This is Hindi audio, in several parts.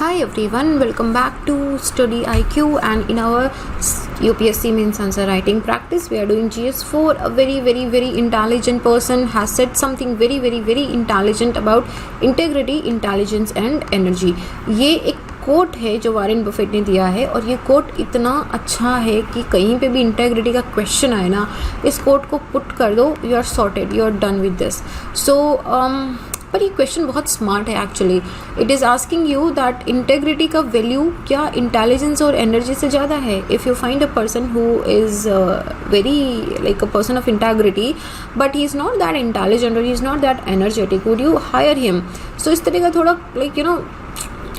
Hi everyone, welcome back to Study IQ, and in our UPSC means answer writing practice we are doing GS4. A very intelligent person has said something very intelligent about integrity, intelligence and energy. ये एक कोट है जो वॉरेन बफेट ने दिया है और ये कोट इतना अच्छा है कि कहीं पे भी इंटेग्रिटी का क्वेश्चन आए ना, इस कोट को पुट कर दो, you are sorted, you are done with this. पर ये क्वेश्चन बहुत स्मार्ट है actually. It is asking you that integrity का वैल्यू क्या इंटेलिजेंस और एनर्जी से ज़्यादा है. If you find a person who is very like a person of integrity but he is not that intelligent और he is not that energetic, would you hire him? So इस तरह का थोड़ा like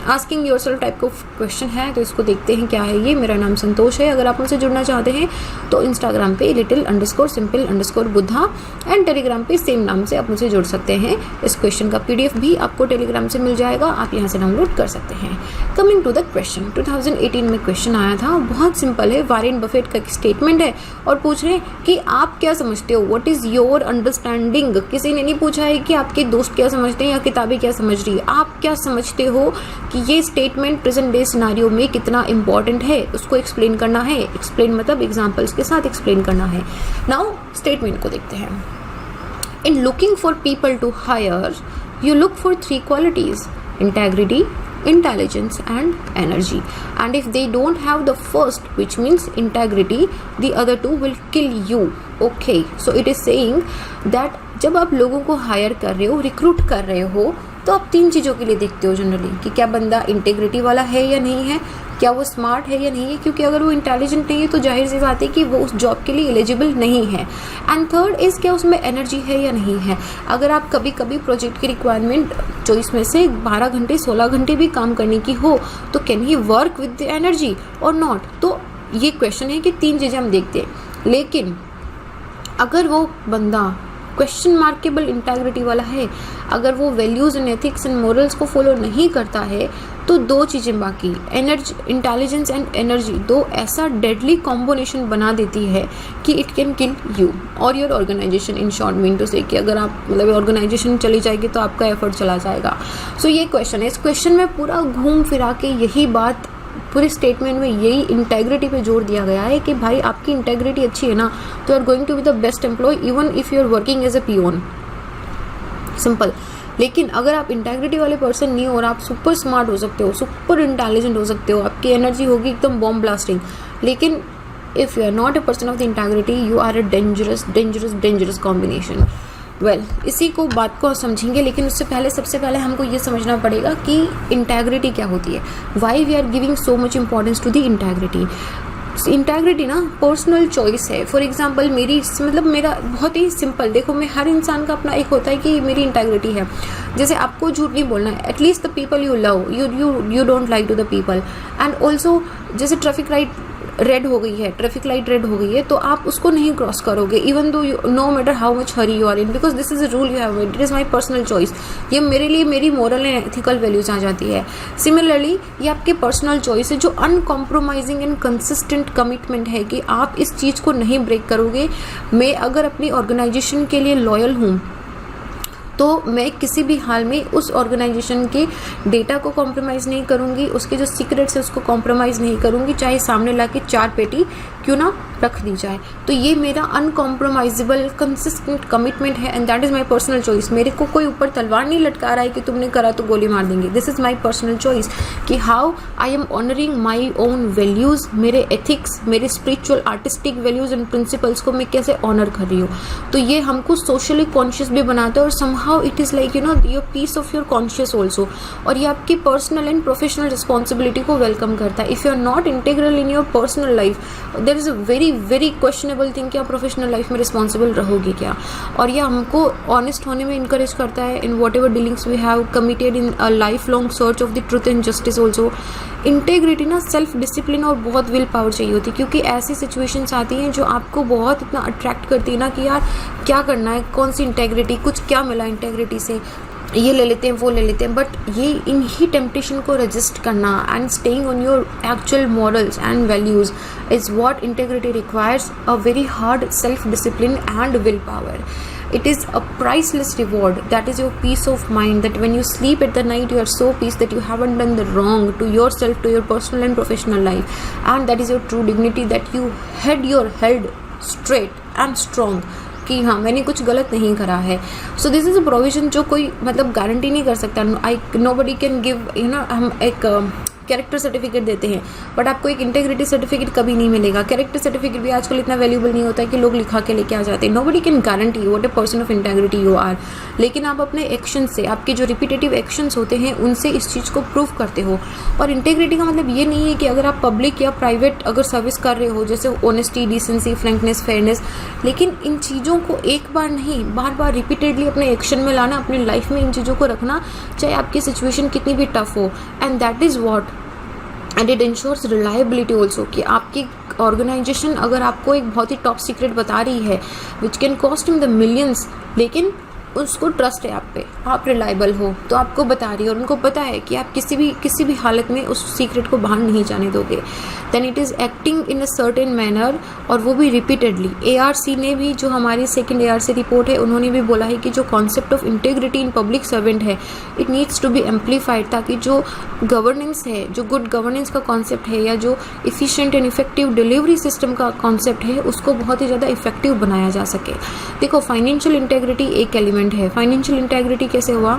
asking your self type का क्वेश्चन है. तो इसको देखते हैं क्या है ये. मेरा नाम संतोष है. अगर आप मुझसे जुड़ना चाहते हैं तो इंस्टाग्राम पे little_simple_बुद्धा एंड टेलीग्राम पे सेम नाम से आप मुझसे जुड़ सकते हैं. इस क्वेश्चन का PDF भी आपको टेलीग्राम से मिल जाएगा, आप यहाँ से डाउनलोड कर सकते हैं. कमिंग टू द क्वेश्चन, 2018 में क्वेश्चन आया था. बहुत सिंपल है, वॉरेन बफेट का स्टेटमेंट है और पूछ रहे हैं कि आप क्या समझते हो, व्हाट इज़ योर अंडरस्टैंडिंग. किसी ने नहीं पूछा है कि आपके दोस्त क्या समझते हैं या किताबें क्या समझ रही है. आप क्या समझते हो कि ये स्टेटमेंट प्रेजेंट डे सिनारियो में कितना इंपॉर्टेंट है, उसको एक्सप्लेन करना है. एक्सप्लेन मतलब एग्जांपल्स के साथ एक्सप्लेन करना है. नाउ स्टेटमेंट को देखते हैं. In looking for people to hire you look for 3 qualities: integrity, intelligence and energy, and if they don't have the first, which means integrity, the other two will kill you. Okay, so it is saying that जब आप लोगों को हायर कर रहे हो, रिक्रूट कर रहे हो, तो आप 3 चीज़ों के लिए देखते हो जनरली कि क्या बंदा इंटेग्रिटी वाला है या नहीं है, क्या वो स्मार्ट है या नहीं है. क्योंकि अगर वो इंटेलिजेंट नहीं है तो जाहिर सी बात है कि वो उस जॉब के लिए एलिजिबल नहीं है. एंड थर्ड इज़ क्या उसमें एनर्जी है या नहीं है. अगर आप कभी कभी प्रोजेक्ट की रिक्वायरमेंट 24 में से 12 घंटे 16 घंटे भी काम करने की हो तो can he work with the energy और नॉट. तो ये क्वेश्चन है कि 3 चीज़ें हम देखते हैं. लेकिन अगर वो बंदा क्वेश्चन मार्केबल इंटेग्रिटी वाला है, अगर वो values and ethics and morals को फॉलो नहीं करता है, तो 2 चीज़ें बाकी, एनर्जी, इंटेलिजेंस एंड एनर्जी, 2 ऐसा डेडली कॉम्बिनेशन बना देती है कि इट कैन किल यू और your organisation. In short mean to say कि अगर आप मतलब ऑर्गेनाइजेशन चली जाएगी तो आपका एफर्ट चला जाएगा. सो ये क्वेश्चन है. इस क्वेश्चन में पूरा घूम फिरा के यही बात, पूरे स्टेटमेंट में यही इंटेग्रिटी पे जोर दिया गया है कि भाई आपकी इंटेग्रिटी अच्छी है ना तो you are going to be the best employee even if you are working as a peon. Simple. लेकिन अगर आप इंटेग्रिटी वाले पर्सन नहीं हो और आप सुपर स्मार्ट हो सकते हो, सुपर इंटेलिजेंट हो सकते हो, आपकी एनर्जी होगी एकदम बॉम्ब ब्लास्टिंग, लेकिन if you are not a person of the integrity you are a dangerous combination. इसी को बात को समझेंगे, लेकिन उससे पहले सबसे पहले हमको ये समझना पड़ेगा कि इंटेग्रिटी क्या होती है. Why we are giving so much importance to the integrity. Integrity ना पर्सनल चॉइस है. फॉर एग्जांपल मेरा बहुत ही सिंपल, देखो मैं हर इंसान का अपना एक होता है कि मेरी इंटेग्रिटी है. जैसे आपको झूठ नहीं बोलना है, at least the people you love, you don't like to the people. And also जैसे ट्रैफिक लाइट रेड हो गई है तो आप उसको नहीं क्रॉस करोगे even though no matter how much hurry you are in, because this is a rule you have made, it is my personal choice. ये मेरे लिए मेरी मॉरल एंड एथिकल वैल्यूज आ जाती है. सिमिलरली ये आपकी पर्सनल चॉइस है जो अनकॉम्प्रोमाइजिंग एंड कंसिस्टेंट कमिटमेंट है कि आप इस चीज़ को नहीं ब्रेक करोगे. मैं अगर अपनी ऑर्गेनाइजेशन के लिए लॉयल हूँ तो मैं किसी भी हाल में उस ऑर्गेनाइजेशन के डेटा को कॉम्प्रोमाइज़ नहीं करूँगी, उसके जो सीक्रेट्स है उसको कॉम्प्रोमाइज़ नहीं करूँगी, चाहे सामने ला के 4 पेटी क्यों ना रख दी जाए. तो ये मेरा अनकॉम्प्रोमाइजेबल कंसिस्टेंट कमिटमेंट है and that is my personal choice. मेरे को कोई ऊपर तलवार नहीं लटका रहा है कि तुमने करा तो गोली मार देंगे. This is my personal choice कि how I am honouring my own values, मेरे एथिक्स, मेरे spiritual artistic values and principles को मैं कैसे ऑनर कर रही हूँ. तो ये हमको सोशली कॉन्शियस भी बनाता है और somehow it is like your piece of your conscious also. और ये आपकी पर्सनल एंड प्रोफेशनल रिस्पॉन्सिबिलिटी को वेलकम करता है. If you are not integral in your personal life there is a very questionable thing कि आप प्रोफेशनल लाइफ में रिस्पॉन्सिबल रहोगे क्या. और ये हमको ऑनेस्ट होने में इंकरेज करता है in whatever dealings we have committed in a life long search of the truth and justice also. Integrity ना सेल्फ डिसिप्लिन और बहुत विल पावर चाहिए होती है, क्योंकि ऐसी सिचुएशंस आती हैं जो आपको बहुत इतना अट्रैक्ट करती है ना कि यार क्या करना है, कौन सी इंटेग्रिटी, कुछ क्या मिला इंटेग्रिटी से, ये ले लेते हैं वो ले लेते हैं. बट ये इन ही टेम्पटेशन को रजिस्ट करना and staying on your actual morals and values is what integrity requires a very hard self discipline and will power. it is a priceless reward. That is your peace of mind, that when you sleep at the night you are so peace that you haven't done the wrong to yourself, to your personal and professional life, and that is your true dignity, that you had your head straight and strong कि हाँ मैंने कुछ गलत नहीं करा है. सो दिस इज़ अ प्रोविजन जो कोई मतलब गारंटी नहीं कर सकता. नोबडी कैन गिव हम एक कैरेक्टर सर्टिफिकेट देते हैं, बट आपको एक इंटेग्रिटी सर्टिफिकेट कभी नहीं मिलेगा. कैरेक्टर सर्टिफिकेट भी आजकल इतना वैल्यूबल नहीं होता है कि लोग लिखा के लेके आ जाते हैं. Nobody can guarantee what a person of integrity you are. लेकिन आप अपने एक्शन से, आपके जो रिपीटेटिव एक्शंस होते हैं उनसे इस चीज़ को प्रूव करते हो. और इंटेग्रिटी का मतलब ये नहीं है कि अगर आप पब्लिक या प्राइवेट अगर सर्विस कर रहे हो, जैसे ऑनेस्टी, डिसेंसी, फ्रैंकनेस, फेयरनेस, लेकिन इन चीज़ों को एक बार नहीं बार बार रिपीटेडली अपने एक्शन में लाना, अपनी लाइफ में इन चीज़ों को रखना, चाहे आपकी सिचुएशन कितनी भी टफ हो. And that is what and it ensures reliability also, कि आपकी ऑर्गेनाइजेशन अगर आपको एक बहुत ही टॉप सीक्रेट बता रही है which can cost in the millions, लेकिन उसको ट्रस्ट है आप पे, आप रिलायबल हो, तो आपको बता रही है और उनको पता है कि आप किसी भी हालत में उस सीक्रेट को बाहर नहीं जाने दोगे, then it is acting in a certain manner, और वो भी रिपीटेडली. ARC ने भी, जो हमारी सेकंड ARC रिपोर्ट है, उन्होंने भी बोला है कि जो concept of integrity in public servant है, it needs to be amplified, ताकि जो गवर्नेंस है, जो गुड गवर्नेंस का कॉन्सेप्ट है, या जो efficient and effective delivery system का कॉन्सेप्ट है, उसको बहुत ही ज़्यादा इफेक्टिव बनाया जा सके. देखो, फाइनेंशियल इंटेग्रिटी एक एलिमेंट है. फाइनेंशियल इंटेग्रिटी कैसे हुआ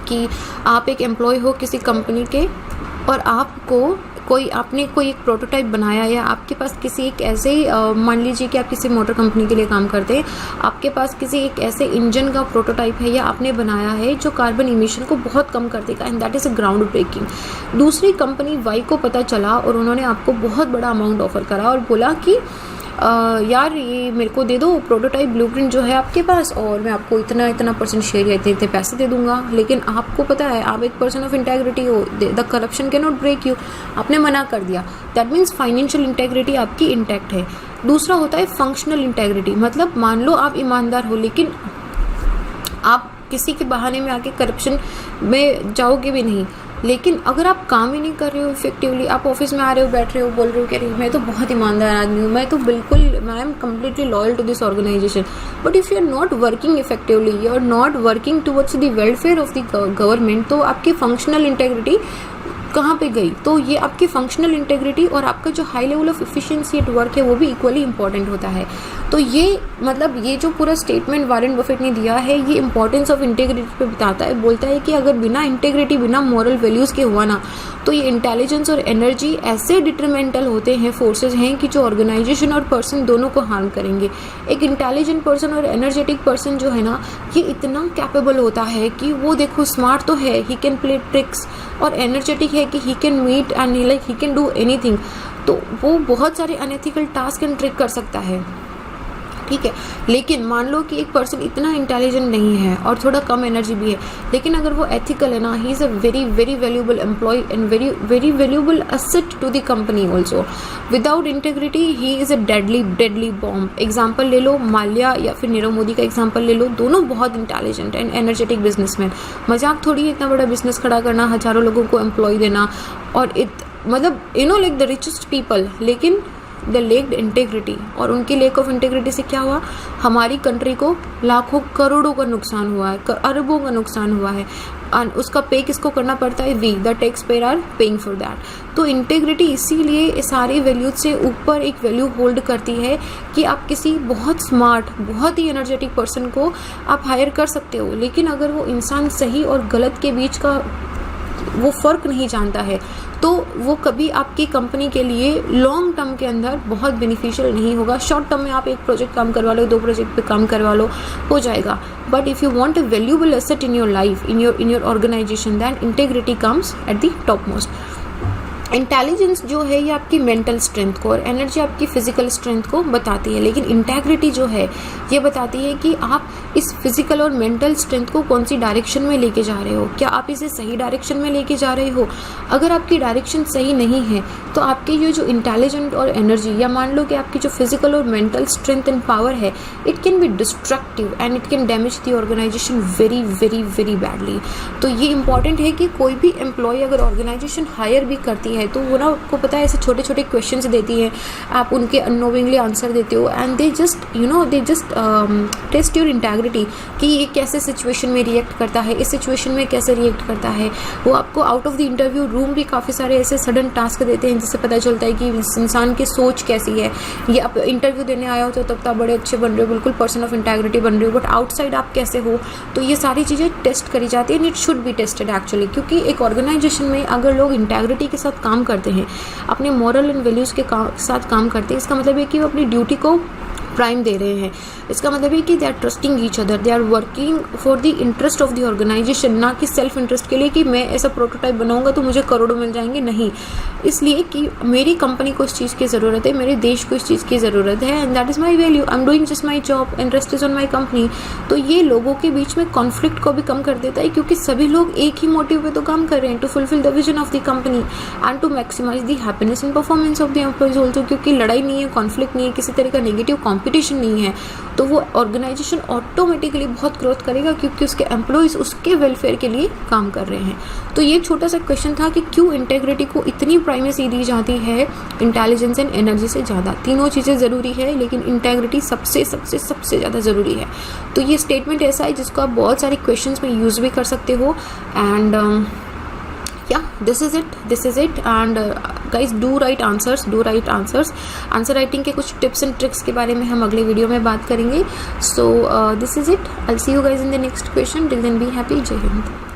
कि आप एक एम्प्लॉय हो किसी कंपनी के, और आपको आपने कोई एक प्रोटोटाइप बनाया, या आपके पास किसी एक ऐसे मान लीजिए कि आप किसी मोटर कंपनी के लिए काम करते हैं, आपके पास किसी एक ऐसे इंजन का प्रोटोटाइप है या आपने बनाया है जो कार्बन इमिशन को बहुत कम कर देगा, and that is a ground breaking. दूसरी कंपनी वाई को पता चला और उन्होंने आपको बहुत बड़ा अमाउंट ऑफर करा और बोला कि यार ये मेरे को दे दो प्रोटोटाइप ब्लूप्रिंट जो है आपके पास, और मैं आपको इतना % शेयर या इतने पैसे दे दूंगा. लेकिन आपको पता है आप एक पर्सन ऑफ इंटेग्रिटी हो, the corruption can not break you. आपने मना कर दिया. दैट मीन्स फाइनेंशियल इंटेग्रिटी आपकी इंटैक्ट है. दूसरा होता है फंक्शनल इंटेग्रिटी. मतलब मान लो आप ईमानदार हो, लेकिन आप किसी के बहाने में आके करप्शन में जाओगे भी नहीं. लेकिन अगर आप काम ही नहीं कर रहे हो इफेक्टिवली, आप ऑफिस में आ रहे हो, बैठ रहे हो, बोल रहे हो कि अरे मैं तो बहुत ईमानदार आदमी हूँ, मैं तो बिल्कुल I am completely loyal to this organisation, but if you are not working effectively, you are not working towards the welfare of the government, तो आपकी फंक्शनल इंटेग्रिटी कहाँ पे गई. तो ये आपकी फंक्शनल इंटेग्रिटी और आपका जो high level of efficiency at work है वो भी इक्वली इंपॉर्टेंट होता है. तो ये मतलब ये जो पूरा स्टेटमेंट वॉरेन बफेट ने दिया है, ये इंपॉर्टेंस ऑफ इंटेग्रिटी पे बताता है. बोलता है कि अगर बिना इंटेग्रिटी, बिना मॉरल वैल्यूज़ के हुआ ना, तो ये इंटेलिजेंस और एनर्जी ऐसे डिटरमेंटल होते हैं, फोर्सेज हैं कि जो ऑर्गेनाइजेशन और पर्सन दोनों को हार्म करेंगे. एक इंटेलिजेंट पर्सन और एनर्जेटिक पर्सन जो है ना, ये इतना कैपेबल होता है कि वो देखो स्मार्ट तो है, ही कैन प्ले ट्रिक्स, और एनर्जेटिक है कि he can meet and he can do anything. तो वो बहुत सारे अनएथिकल टास्क एंड ट्रिक कर सकता है, ठीक है. लेकिन मान लो कि एक पर्सन इतना इंटेलिजेंट नहीं है और थोड़ा कम एनर्जी भी है, लेकिन अगर वो एथिकल है ना, he is a very very valuable employ and very very valuable asset to the company also. Without integrity he is a deadly bomb. Example ले लो माल्या या फिर नीरव मोदी का एग्जाम्पल ले लो. दोनों बहुत इंटेलिजेंट एंड एनर्जेटिक बिजनेसमैन. मजाक थोड़ी है इतना बड़ा बिजनेस खड़ा करना, हज़ारों लोगों को एम्प्लॉय देना, और मतलब लाइक द रिचेस्ट पीपल, लेकिन द लेक्ड इंटेग्रिटी. और उनकी लेक ऑफ इंटेग्रिटी से क्या हुआ, हमारी कंट्री को लाखों करोड़ों का नुकसान हुआ है, अरबों का नुकसान हुआ है. और उसका पे किसको करना पड़ता है, we the tax payer are paying for that. तो इंटेग्रिटी इसीलिए सारी वैल्यूज से ऊपर एक वैल्यू होल्ड करती है कि आप किसी बहुत स्मार्ट, बहुत ही एनर्जेटिक पर्सन को आप हायर कर सकते हो, लेकिन अगर वो इंसान सही और गलत के बीच का वो फ़र्क नहीं जानता है, तो वो कभी आपकी कंपनी के लिए लॉन्ग टर्म के अंदर बहुत बेनिफिशियल नहीं होगा. शॉर्ट टर्म में आप एक प्रोजेक्ट काम करवा लो, 2 प्रोजेक्ट पे काम करवा लो, हो जाएगा. But if you want a valuable asset in your life, in your organisation, then integrity comes at the top most. Intelligence जो है ये आपकी मेंटल स्ट्रेंथ को, और एनर्जी आपकी फिजिकल स्ट्रेंथ को बताती है, लेकिन इंटेग्रिटी जो है ये बताती है कि आप इस फिजिकल और मेंटल स्ट्रेंथ को कौन सी डायरेक्शन में लेके जा रहे हो. क्या आप इसे सही डायरेक्शन में लेके जा रहे हो. अगर आपकी डायरेक्शन सही नहीं है तो आपके ये जो इंटेलिजेंट और एनर्जी, या मान लो कि आपकी जो फिजिकल और मेंटल स्ट्रेंथ एंड पावर है, it can be destructive and it can damage the organisation very very very badly. तो ये इंपॉर्टेंट है कि कोई भी एम्प्लॉय अगर ऑर्गेनाइजेशन हायर भी करती है तो वो ना, आपको पता है ऐसे छोटे छोटे क्वेश्चंस देती है, आप उनके अननोविंगली आंसर देते हो, and they just test your integrity integrity कि ये कैसे सिचुएशन में रिएक्ट करता है, इस सिचुएशन में कैसे रिएक्ट करता है। वो आपको out of the interview room भी काफ़ी सारे ऐसे सडन टास्क देते हैं जिससे पता चलता है कि इस इंसान की सोच कैसी है। ये आप इंटरव्यू देने आए हो तो तब आप बड़े अच्छे बन रहे हो, बिल्कुल पर्सन ऑफ इंटेग्रिटी बन रहे हो, बट आउटसाइड आप कैसे हो। तो ये सारी चीज़ें टेस्ट करी जाती है and it should be tested actually, क्योंकि एक ऑर्गेनाइजेशन में अगर लोग इंटेग्रिटी के साथ काम करते हैं, अपने मॉरल एंड वैल्यूज़ के साथ काम करते हैं, इसका मतलब है कि वो अपनी ड्यूटी को प्राइम दे रहे हैं। इसका मतलब है कि they are trusting each other, they are working for the interest of the organisation, ना कि सेल्फ इंटरेस्ट के लिए कि मैं ऐसा प्रोटोटाइप बनाऊंगा तो मुझे करोड़ों मिल जाएंगे। नहीं, इसलिए कि मेरी कंपनी को इस चीज़ की ज़रूरत है, मेरे देश को इस चीज़ की ज़रूरत है and that is my value, I am doing just my job and rest is on my company. तो ये लोगों के बीच में कॉन्फ्लिक्ट को भी कम कर देता है, क्योंकि सभी लोग एक ही मोटिव पे तो काम कर रहे हैं, to fulfil the vision of the company and to maximise the happiness and performance of the employees also. क्योंकि लड़ाई नहीं है, कॉन्फ्लिक्ट नहीं है, किसी तरह का नेगेटिव कॉम्पिटिशन नहीं है, तो वो ऑर्गेनाइजेशन ऑटोमेटिकली बहुत ग्रोथ करेगा, क्योंकि उसके एम्प्लॉइज उसके वेलफेयर के लिए काम कर रहे हैं। तो ये छोटा सा क्वेश्चन था कि क्यों इंटेग्रिटी को इतनी प्राइमेसी दी जाती है इंटेलिजेंस एंड एनर्जी से ज़्यादा। तीनों चीज़ें ज़रूरी है, लेकिन इंटेग्रिटी सबसे सबसे सबसे ज़्यादा ज़रूरी है। तो ये स्टेटमेंट ऐसा है जिसको आप बहुत सारे क्वेश्चंस में यूज़ भी कर सकते हो and this is it and guys do right answers. Answer writing के कुछ टिप्स एंड ट्रिक्स के बारे में हम अगले वीडियो में बात करेंगे। So this is it, I will see you guys in the next question. Till then be happy. जय हिंद।